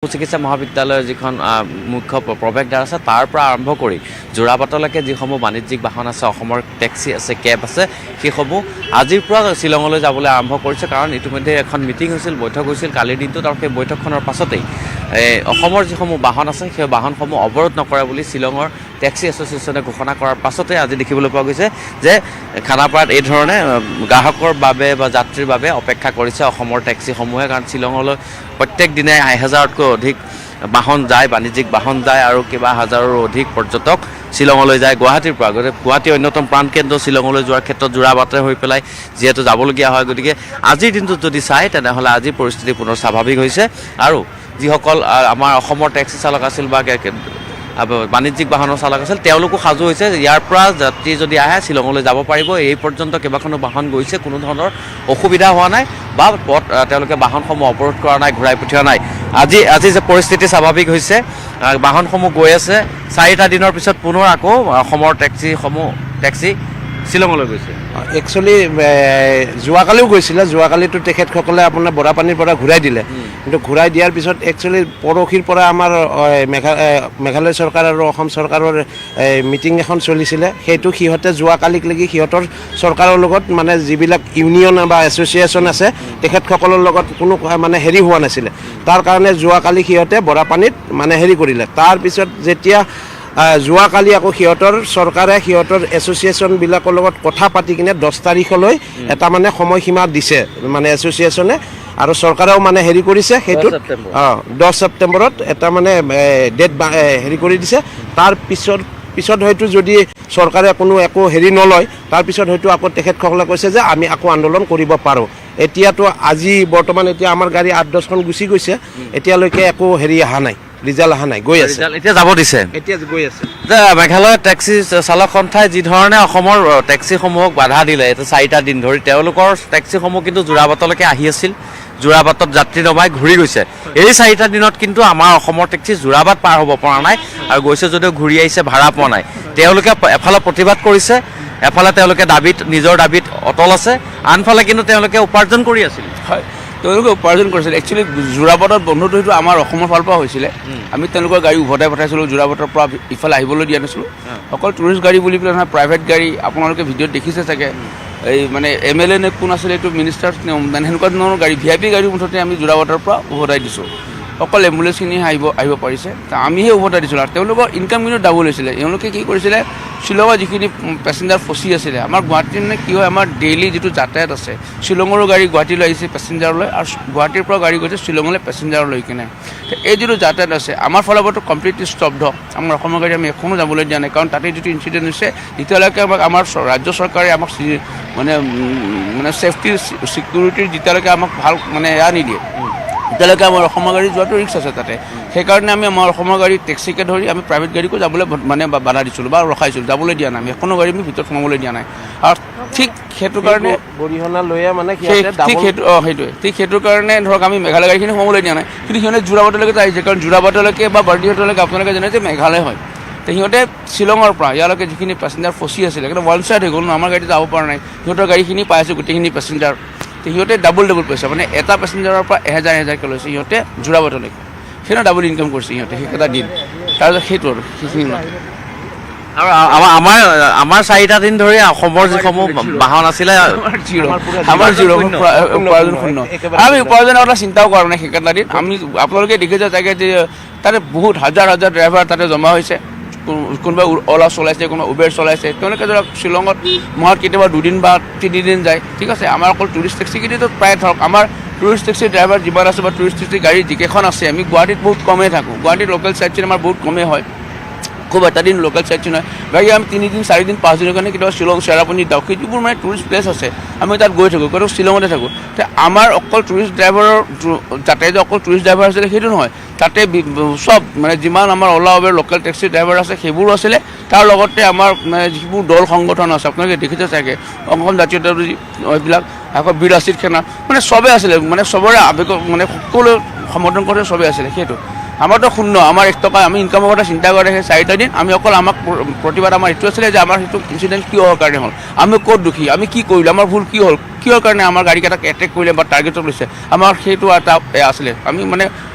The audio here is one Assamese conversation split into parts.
চিকিৎসা মহাবিদ্যালয়ৰ যিখন মুখ্য প্ৰৱেশদ্বাৰ আছে তাৰ পৰা আৰম্ভ কৰি যোৰাবাটলৈকে যিসমূহ বাণিজ্যিক বাহন আছে অসমৰ টেক্সি আছে কেব আছে সেইসমূহ আজিৰ পৰা শ্বিলঙলৈ যাবলৈ আৰম্ভ কৰিছে কাৰণ ইতিমধ্যে এখন মিটিং হৈছিল বৈঠক হৈছিল কালিৰ দিনটোত আৰু সেই বৈঠকখনৰ পাছতেই অসমৰ যিসমূহ বাহন আছে সেই বাহনসমূহ অৱৰোধ নকৰে বুলি শ্বিলঙৰ টেক্সি এছ'চিয়েশ্যনে ঘোষণা কৰাৰ পাছতে আজি দেখিবলৈ পোৱা গৈছে যে খানাপাৰাত এই ধৰণে গ্ৰাহকৰ বাবে বা যাত্ৰীৰ বাবে অপেক্ষা কৰিছে অসমৰ টেক্সিসমূহে কাৰণ শ্বিলঙলৈ প্ৰত্যেক দিনে 1000তকৈ অধিক বাহন যায় বাণিজ্যিক বাহন যায় আৰু কিবা হাজাৰৰো অধিক পৰ্যটক শ্বিলঙলৈ যায় গুৱাহাটীৰ পৰা গতিকে গুৱাহাটী অন্যতম প্ৰাণকেন্দ্ৰ শ্বিলঙলৈ যোৱাৰ ক্ষেত্ৰত যোৰাবাটে হৈ পেলাই যিহেতু যাবলগীয়া হয় গতিকে আজিৰ দিনটোত যদি চায় তেনেহ'লে আজি পৰিস্থিতি পুনৰ স্বাভাৱিক হৈছে আৰু যিসকল আমাৰ অসমৰ টেক্সি চালক আছিল বা বাণিজ্যিক বাহনৰ চালক আছিল তেওঁলোকো সাজু হৈছে ইয়াৰ পৰা যাত্ৰী যদি আহে শ্বিলঙলৈ যাব পাৰিব এই পৰ্যন্ত কেইবাখনো বাহন গৈছে কোনো ধৰণৰ অসুবিধা হোৱা নাই বা তেওঁলোকে বাহনসমূহ অৱৰোধ কৰা নাই ঘূৰাই পঠিওৱা নাই আজি যে পৰিস্থিতি স্বাভাৱিক হৈছে বাহনসমূহ গৈ আছে 4টা দিনৰ পিছত পুনৰ আকৌ অসমৰ টেক্সি শ্বিলঙলৈ গৈছে একচুৱেলি যোৱাকালিও গৈছিলে যোৱাকালিতো তেখেতসকলে আপোনাৰ বৰাপানীৰ পৰা ঘূৰাই দিলে কিন্তু ঘূৰাই দিয়াৰ পিছত একচুৱেলি পৰহিৰ পৰা আমাৰ মেঘালয় চৰকাৰ আৰু অসম চৰকাৰৰ মিটিং এখন চলিছিলে সেইটো সিহঁতে যোৱাকালিলৈকে সিহঁতৰ চৰকাৰৰ লগত মানে যিবিলাক ইউনিয়ন বা এছ'চিয়েশ্যন আছে তেখেতসকলৰ লগত কোনো মানে হেৰি হোৱা নাছিলে তাৰ কাৰণে যোৱাকালি সিহঁতে বৰাপানীত মানে হেৰি কৰিলে তাৰপিছত যেতিয়া যোৱাকালি আকৌ চৰকাৰে সিহঁতৰ এছ'চিয়েশ্যনবিলাকৰ লগত কথা পাতি কিনে 10 তাৰিখলৈ এটা মানে সময়সীমা দিছে মানে এছ'চিয়েশ্যনে আৰু চৰকাৰেও মানে হেৰি কৰিছে সেইটোত 10 ছেপ্টেম্বৰত এটা মানে ডেট হেৰি কৰি দিছে তাৰ পিছত হয়তো যদি চৰকাৰে একো হেৰি নলয় তাৰপিছত হয়তো আকৌ তেখেতসকলে কৈছে যে আমি আকৌ আন্দোলন কৰিব পাৰোঁ এতিয়াতো আজি বৰ্তমান এতিয়া আমাৰ গাড়ী 8-10খন গুচি গৈছে এতিয়ালৈকে একো হেৰি অহা নাই ৰিজাল্ট অহা নাই গৈ আছে এতিয়া যাব দিছে এতিয়া গৈ আছে মেঘালয়ৰ টেক্সি চালক সন্থাই যি ধৰণে অসমৰ টেক্সিসমূহক বাধা দিলে এতিয়া 4টা দিন ধৰি তেওঁলোকৰ টেক্সিসমূহ কিন্তু যোৰাবাটলৈকে আহি আছিল যোৰাবাটত যাত্ৰী নমাই ঘূৰি গৈছে এই 4টা দিনত কিন্তু আমাৰ অসমৰ টেক্সি যোৰাবাট পাৰ হ'ব পৰা নাই আৰু গৈছে যদিও ঘূৰি আহিছে ভাড়া পোৱা নাই তেওঁলোকে এফালে প্ৰতিবাদ কৰিছে এফালে তেওঁলোকে নিজৰ দাবীত অটল আছে আনফালে কিন্তু তেওঁলোকে উপাৰ্জন কৰি আছিল হয় তেওঁলোকে উপাৰ্জন কৰিছিল একচুৱেলি যোৰাবাটত বন্ধটো সেইটো আমাৰ অসমৰ ফালৰ পৰা হৈছিলে আমি তেওঁলোকৰ গাড়ী উভতাই পঠাইছিলোঁ যোৰাবাটৰ পৰা ইফালে আহিবলৈ দিয়া নাছিলোঁ অকল টুৰিষ্ট গাড়ী বুলি পেলাই নহয় প্ৰাইভেট গাড়ী আপোনালোকে ভিডিঅ'ত দেখিছে চাগে এই মানে MLA নে কোন আছিলে এইটো মিনিষ্টাৰ মানে সেনেকুৱা ধৰণৰ গাড়ী VIP গাড়ী মুঠতে আমি যোৰাবাটৰ পৰা উভতাই দিছোঁ অকল এম্বুলেঞ্চখিনি আহিব পাৰিছে আমিহে উভতাই দিছিলোঁ আৰু তেওঁলোকৰ ইনকাম কিন্তু ডাবল হৈছিলে তেওঁলোকে কি কৰিছিলে শ্বিলঙৰ যিখিনি পেচেঞ্জাৰ ফচি আছিলে আমাৰ গুৱাহাটীৰ মানে কি হয় আমাৰ ডেইলি যিটো যাতায়াত আছে শ্বিলঙৰো গাড়ী গুৱাহাটীলৈ আহিছে পেচেঞ্জাৰলৈ আৰু গুৱাহাটীৰ পৰা গাড়ী গৈছে শ্বিলঙলৈ পেচেঞ্জাৰলৈ কিনে এই যিটো যাতায়াত আছে আমাৰ ফালৰ পৰাতো কমপ্লিটলি স্তব্ধ আমাৰ অসমৰ গাড়ী আমি এখনো যাবলৈ দিয়া নাই কাৰণ তাতে যিটো ইনচিডেণ্ট হৈছে যেতিয়ালৈকে আমাৰ ৰাজ্য চৰকাৰে আমাক মানে ছেফটি ছিকিউৰিটিৰ যেতিয়ালৈকে আমাক ভাল মানে এয়া নিদিয়ে তেতিয়ালৈকে আমাৰ অসমৰ গাড়ী যোৱাটো ৰিক্স আছে তাতে সেইকাৰণে আমি আমাৰ অসমৰ গাড়ী টেক্সিকে ধৰি আমি প্ৰাইভেট গাড়ীকো যাবলৈ মানে বাধা দিছিলোঁ বা ৰখাইছিলোঁ যাবলৈ দিয়া নাই আমি এখনো গাড়ী আমি ভিতৰত সোমাবলৈ দিয়া নাই আৰু ঠিক সেইটো কাৰণে বৰিহণা লৈয়ে মানে ঠিক সেইটোৰ কাৰণে ধৰক আমি মেঘালয় গাড়ীখিনি সোমাবলৈ দিয়া নাই কিন্তু সিহঁতে যোৰাবাটলৈকে আহিছে কাৰণ যোৰাবাটলৈকে বা বৰদিঘাটলৈকে আপোনালোকে জানে যে মেঘালয় হয় তো সিহঁতে শ্বিলঙৰ পৰা ইয়ালৈকে যিখিনি পেচেঞ্জাৰ ফচি আছিলে কিন্তু ওৱান ছাইড হৈ গ'ল ন আমাৰ গাড়ীত যাব পৰা নাই সিহঁতৰ গাড়ীখিনি পাই আছে গোটেইখিনি পেচেঞ্জাৰ সিহঁতে ডাবল পইচা মানে এটা পেচেঞ্জাৰৰ পৰা 1000কৈ লৈছে সিহঁতে যোৰাবাটলৈকে সেইদিনা ডাবল ইনকাম কৰিছে সিহঁতে সেইকেইটা দিন তাৰপিছত সেইটো আৰু সেইখিনি আৰু আমাৰ 4টা দিন ধৰি অসমৰ যিসমূহ বাহন আছিলে আমাৰ জিৰ' উপাৰ্জন শূন্য আমি উপাৰ্জনৰ কথা চিন্তাও কৰা নাই সেইকেইটা দিন আমি আপোনালোকে দেখিছে চাগে যে তাতে বহুত হাজাৰ ড্ৰাইভাৰ তাতে জমা হৈছে কোনোবাই অ'লা চলাইছে কোনোবাই উবেৰ চলাইছে তেওঁলোকে ধৰক শ্বিলঙত মাহত কেতিয়াবা 2 দিন বা 3 দিন যায় ঠিক আছে আমাৰ অকল টুৰিষ্ট টেক্সিখিনিতো প্ৰায় ধৰক আমাৰ টুৰিষ্ট টেক্সি ড্ৰাইভাৰ যিমান আছে বা টুৰিষ্ট টেক্সি গাড়ী যিকেইখন আছে আমি গুৱাহাটীত বহুত কমেই থাকোঁ গুৱাহাটীত লোকেল চাইট চিন আমাৰ বহুত কমেই হয় খুব এটা দিন লোকেল চাইট চিন হয় বাকী আমি 3 দিন 4 দিন 5 দিনৰ কাৰণে কেতিয়াবা শ্বিলং চেৰাপুঞ্জী ডাউকি যিবোৰ মানে টুৰিষ্ট প্লেচ আছে আমি তাত গৈ থাকোঁ কিন্তু শ্বিলঙতে থাকোঁ তে আমাৰ অকল টুৰিষ্ট ড্ৰাইভাৰৰ যাতে যে অকল টুৰিষ্ট ড্ৰাইভাৰ আছিলে সেইটো নহয় তাতে সব মানে যিমান আমাৰ Ola Uber local taxi driver আছে সেইবোৰো আছিলে তাৰ লগতে আমাৰ মানে যিবোৰ দল সংগঠন আছে আপোনালোকে দেখিছে চাগে অসম জাতীয়তাবাদী এইবিলাক আকৌ বীৰ লাচিত সেনা মানে চবেই আছিলে মানে চবৰে আৱেগ মানে সকলো সমৰ্থন কৰি চবেই আছিলে সেইটো আমাৰতো শূন্য আমাৰ 1 টকা আমি ইনকামৰ কথা চিন্তা কৰি ৰাখে 4টা দিন আমি অকল আমাক প্ৰতিবাদ আমাৰ এইটো আছিলে যে আমাৰ সেইটো ইনচিডেণ্ট কিয় হোৱাৰ কাৰণে হ'ল আমি ক'ত দুখী আমি কি কৰিলোঁ আমাৰ ভুল কি হ'ল কিহৰ কাৰণে আমাৰ গাড়ীকেইটাক এটেক কৰিলে বা টাৰ্গেটত লৈছে আমাৰ সেইটো এটা আছিলে আমি মানে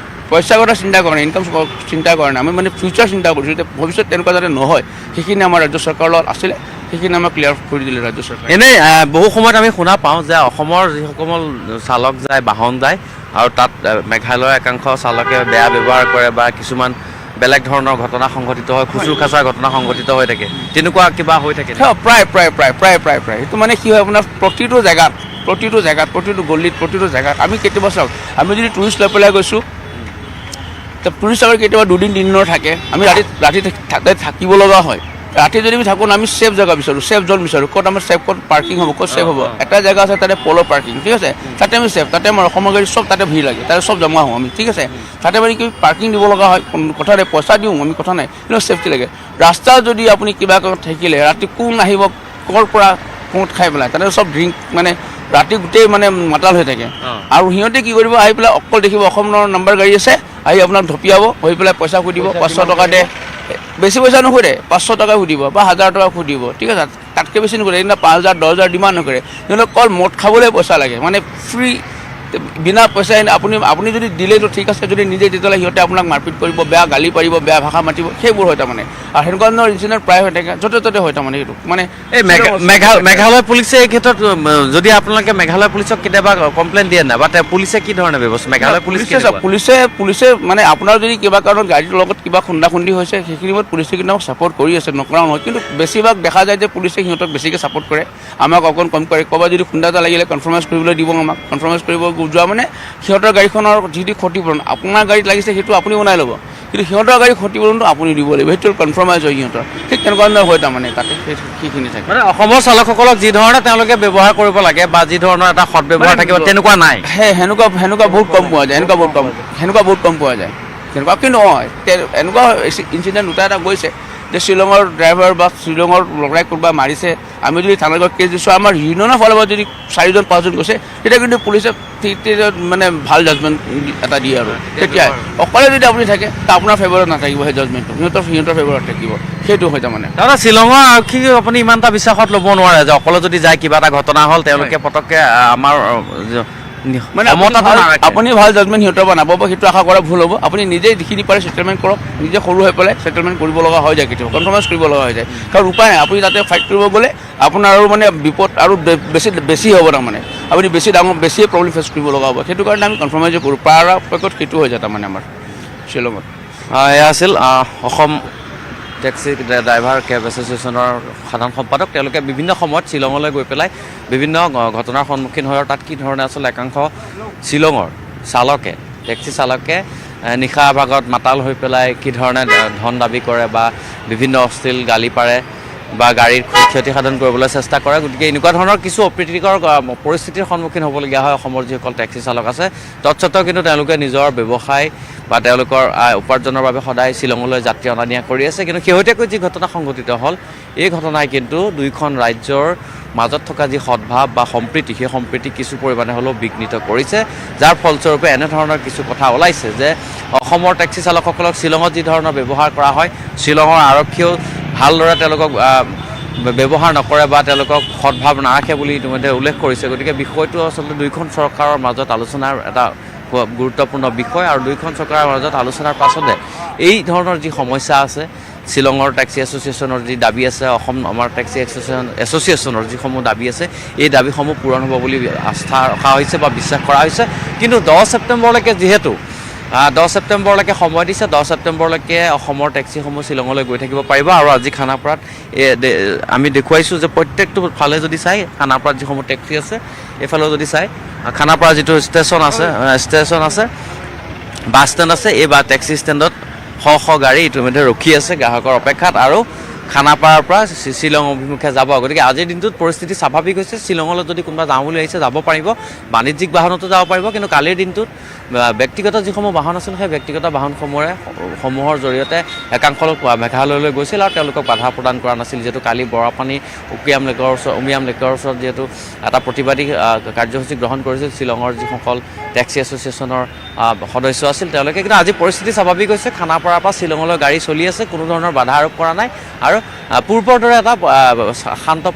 পইচাৰ কথা চিন্তা কৰা নাই, ইনকাম চিন্তা কৰা নাই, আমি মানে ফিউচাৰ চিন্তা কৰিছোঁ যে ভৱিষ্যত তেনেকুৱা যাতে নহয়, সেইখিনি আমাৰ ৰাজ্য চৰকাৰৰ লগত আছিলে, সেইখিনি আমাক ক্লিয়াৰ কৰি দিলে ৰাজ্য চৰকাৰে। এনেই বহু সময়ত আমি শুনা পাওঁ যে অসমৰ যিসকল চালক যায়, বাহন যায়, আৰু তাত মেঘালয়ৰ একাংশ চালকে বেয়া ব্যৱহাৰ কৰে বা কিছুমান বেলেগ ধৰণৰ ঘটনা সংঘটিত হয়, খুচুৰ খাচাৰ ঘটনা সংঘটিত হৈ থাকে, তেনেকুৱা কিবা হৈ থাকে? প্ৰায় সেইটো মানে কি হয় আপোনাৰ প্ৰতিটো জেগাত, প্ৰতিটো গলিত, প্ৰতিটো জেগাত আমি কেতিয়াবা চাওক, আমি যদি টুৰিষ্ট লৈ পেলাই গৈছোঁ, টুৰিষ্ট আগত কেতিয়াবা 2 দিন 3 দিনৰ থাকে, আমি ৰাতি তাতে থাকিব লগা হয়। ৰাতি যদি আমি থাকোঁ, আমি ছেফ জেগা বিচাৰোঁ, ছেফ জ'ন বিচাৰোঁ, ক'ত আমাৰ ছেফ, ক'ত পাৰ্কিং হ'ব, ক'ত ছেফ হ'ব। এটা জেগা আছে তাতে প'ল' পাৰ্কিং, ঠিক আছে, তাতে আমি ছেফ, তাতে আমাৰ অসমৰ গাড়ী চব তাতে ভিৰ লাগে, তাতে চব জমা হওঁ আমি, ঠিক আছে, তাতে মানে কি পাৰ্কিং দিব লগা হয়, কথা নাই, পইচা দিওঁ আমি, কথা নাই, কিন্তু ছেফটি লাগে। ৰাস্তা যদি আপুনি কিবা থাকিলে ৰাতি কোন আহিব, ক'ৰ পৰা কোঁত খাই পেলাই, তাতে চব ড্ৰিংক মানে ৰাতি গোটেই মানে মাতাল হৈ থাকে। আৰু সিহঁতে কি কৰিব, আহি পেলাই অকল দেখিব অসমৰ নম্বৰ গাড়ী আছে, আহি আপোনাক ধপিয়াব, হৈ পেলাই পইচা সুধিব, 500 টকা দে, বেছি পইচা নুসুধে, 500 টকা সুধিব বা 1000 টকা সুধিব, ঠিক আছে, তাতকৈ বেছি নুসুধে, সেইদিনা 5000 10,000 ডিমাণ্ড নকৰে, সিহঁতক অকল মদ খাবলৈ পইচা লাগে, মানে ফ্ৰী, বিনা পইচাই আপুনি যদি দিলেতো ঠিক আছে, যদি নিজে তেতিয়াহ'লে সিহঁতে আপোনাক মাৰপিট কৰিব, বেয়া গালি পাৰিব, বেয়া ভাষা মাতিব, সেইবোৰ হয় তাৰমানে। আৰু সেনেকুৱা ধৰণৰ ইনচিডেণ্ট প্ৰায় হৈ থাকে, য'তে ত'তে হয় তাৰমানে সেইটো। মানে এই মেঘালয় পুলিচে এই ক্ষেত্ৰত যদি আপোনালোকে মেঘালয় পুলিচক কেতিয়াবা কমপ্লেইন দিয়ে নাই, বা পুলিচে কি ধৰণে ব্যৱস্থা, মেঘালয় পুলিচে মানে আপোনাৰ যদি কিবা কাৰণত গাড়ীৰ লগত কিবা খুন্দা খুন্দি হৈছে, সেইখিনি সময়ত পুলিচে কিন্তু আমাক ছাপৰ্ট কৰি আছে, নকৰা নহয়, কিন্তু বেছিভাগ দেখা যায় যে পুলিচে সিহঁতক বেছিকৈ ছাপৰ্ট কৰে, আমাক অকণ কম কৰে। ক'ৰবাত যদি খুন্দা এটা লাগিলে কনফাৰ্মাইজ কৰিবলৈ দিব, আমাক কনফাৰ্মাইজ কৰিব যোৱা মানে সিহঁতৰ গাড়ীখনৰ যিটো ক্ষতিপূৰণ আপোনাৰ গাড়ীত লাগিছে সেইটো আপুনি বনাই ল'ব, কিন্তু সিহঁতৰ গাড়ী ক্ষতিপূৰণটো আপুনি দিব লাগিব, সেইটো কনফাৰ্মাইজ হয় সিহঁতৰ, ঠিক তেনেকুৱা ধৰণৰ হয় তাৰমানে তাতে সেইখিনি থাকে। মানে অসমৰ চালকসকলক যি ধৰণে তেওঁলোকে ব্যৱহাৰ কৰিব লাগে বা যি ধৰণৰ এটা সদব্যৱহাৰ থাকিব, তেনেকুৱা নাই। সেনেকুৱা বহুত কম পোৱা যায়, সেনেকুৱা বহুত কম পোৱা যায়, সেনেকুৱা কিন্তু এনেকুৱা ইনচিডেণ্ট এটা গৈছে যে শ্বিলঙৰ ড্ৰাইভাৰ বা শ্বিলঙৰ ল'ৰাই কোনোবা মাৰিছে, আমি যদি থানাত গৈ কেছ দিছোঁ, আমাৰ ইউনিয়নৰ ফালৰ পৰা যদি 4জন 5জন গৈছে, তেতিয়া কিন্তু পুলিচে মানে ভাল জাজমেণ্ট এটা দিয়ে। আৰু তেতিয়া অকলে যদি আপুনি থাকে, আপোনাৰ ফেভাৰত নাথাকিব সেই জাজমেণ্টটো, সিহঁতৰ ফেভাৰত থাকিব, সেইটো হয় তাৰমানে। দাদা, শ্বিলঙৰ আৰক্ষীক আপুনি ইমান এটা বিশ্বাসত ল'ব নোৱাৰে যে অকলে যদি যায় কিবা এটা ঘটনা হ'ল তেওঁলোকে পটককৈ আমাৰ মানে আপুনি ভাল জাজমেণ্ট সিহঁতৰ পৰা নাপাব, সেইটো আশা কৰা ভুল হ'ব। আপুনি নিজে যিখিনি পাৰে ছেটেলমেণ্ট কৰক, নিজে সৰু হৈ পেলাই ছেটেলমেণ্ট কৰিব লগা হৈ যায়, কেতিয়াবা কনফাৰ্মাইজ কৰিব লগা হৈ যায়, কাৰণ উপায় নাই। আপুনি তাতে ফাইট কৰিব গ'লে আপোনাৰ আৰু মানে বিপদ আৰু বেছি হ'ব, তাৰমানে আপুনি বেছিয়ে প্ৰব্লেম ফেচ কৰিব লগা হ'ব, সেইটো কাৰণে আমি কনফাৰ্মাইজে কৰোঁ, পৰাপক্ষত সেইটো হৈ যায় তাৰমানে আমাৰ শ্বিলঙত। এয়া আছিল অসম টেক্সি ড্ৰাইভাৰ কেব এছ'চিয়েশ্যনৰ সাধাৰণ সম্পাদক। তেওঁলোকে বিভিন্ন সময়ত শ্বিলঙলৈ গৈ পেলাই বিভিন্ন ঘটনাৰ সন্মুখীন হয়, আৰু তাত কি ধৰণে আচলতে একাংশ শ্বিলঙৰ চালকে, টেক্সি চালকে নিশা ভাগত মাতাল হৈ পেলাই কি ধৰণে ধন দাবী কৰে বা বিভিন্ন অশ্লীল গালি পাৰে বা গাড়ীৰ ক্ষতি সাধন কৰিবলৈ চেষ্টা কৰে। গতিকে এনেকুৱা ধৰণৰ কিছু অপ্ৰীতিকৰ পৰিস্থিতিৰ সন্মুখীন হ'বলগীয়া হয় অসমৰ যিসকল টেক্সি চালক আছে। তৎসত্ত্বেও কিন্তু তেওঁলোকে নিজৰ ব্যৱসায় বা তেওঁলোকৰ উপাৰ্জনৰ বাবে সদায় শ্বিলঙলৈ যাত্ৰী অনা নিয়া কৰি আছে। কিন্তু শেহতীয়াকৈ যি ঘটনা সংঘটিত হ'ল, এই ঘটনাই কিন্তু দুয়োখন ৰাজ্যৰ মাজত থকা যি সদ্ভাৱ বা সম্প্ৰীতি, সেই সম্প্ৰীতি কিছু পৰিমাণে হ'লেও বিঘ্নিত কৰিছে, যাৰ ফলস্বৰূপে এনেধৰণৰ কিছু কথা ওলাইছে যে অসমৰ টেক্সি চালকসকলক শ্বিলঙত যি ধৰণৰ ব্যৱহাৰ কৰা হয়, শ্বিলঙৰ আৰক্ষীয়েও ভালদৰে তেওঁলোকক ব্যৱহাৰ নকৰে বা তেওঁলোকক সদ্ভাৱ নাৰাখে বুলি ইতিমধ্যে উল্লেখ কৰিছে। গতিকে বিষয়টো আচলতে দুয়োখন চৰকাৰৰ মাজত আলোচনাৰ এটা গুৰুত্বপূৰ্ণ বিষয়, আৰু দুয়োখন চৰকাৰৰ মাজত আলোচনাৰ পাছতে এই ধৰণৰ যি সমস্যা আছে, শ্বিলঙৰ টেক্সি এছ'চিয়েশ্যনৰ যি দাবী আছে, আমাৰ টেক্সি এছ'চিয়েশ্যনৰ যিসমূহ দাবী আছে, এই দাবীসমূহ পূৰণ হ'ব বুলি আস্থা ৰখা হৈছে বা বিশ্বাস কৰা হৈছে। কিন্তু 10 ছেপ্টেম্বৰলৈকে যিহেতু 10 ছেপ্টেম্বৰলৈকে সময় দিছে, 10 ছেপ্টেম্বৰলৈকে অসমৰ টেক্সিসমূহ শ্বিলঙলৈ গৈ থাকিব পাৰিব। আৰু আজি খানাপাৰাত আমি দেখুৱাইছোঁ যে প্ৰত্যেকটো ফালে যদি চাই, খানাপাৰাত যিসমূহ টেক্সি আছে এইফালেও যদি চাই, খানাপাৰা যিটো ষ্টেচন আছে, বাছ ষ্টেণ্ড আছে, এই টেক্সি ষ্টেণ্ডত শ গাড়ী ইতিমধ্যে ৰখি আছে গ্ৰাহকৰ অপেক্ষাত, আৰু খানাপাৰাৰ পৰা শ্বিলং অভিমুখে যাব। গতিকে আজিৰ দিনটোত পৰিস্থিতি স্বাভাৱিক হৈছে। শ্বিলঙলৈ যদি কোনোবা যাওঁ বুলি আহিছে যাব পাৰিব, বাণিজ্যিক বাহনতো যাব পাৰিব। কিন্তু কালিৰ দিনটোত ব্যক্তিগত যিসমূহ বাহন আছিল, সেই ব্যক্তিগত বাহনসমূহৰ জৰিয়তে একাংশ লোক মেঘালয়লৈ গৈছিল, আৰু তেওঁলোকক বাধা প্ৰদান কৰা নাছিল। যিহেতু কালি বৰাপানী উমিয়াম লেকৰ ওচৰত যিহেতু এটা প্ৰতিবাদী কাৰ্যসূচী গ্ৰহণ কৰিছিল শ্বিলঙৰ যিসকল টেক্সি এছ'চিয়েশ্যনৰ সদস্য আছিল তেওঁলোকে। কিন্তু আজি পৰিস্থিতি স্বাভাৱিক হৈছে, খানাপাৰাৰ পৰা শ্বিলঙলৈ গাড়ী চলি আছে, কোনো ধৰণৰ বাধা আৰোপ কৰা নাই, আৰু পূৰ্বৰ দৰে এটা শান্ত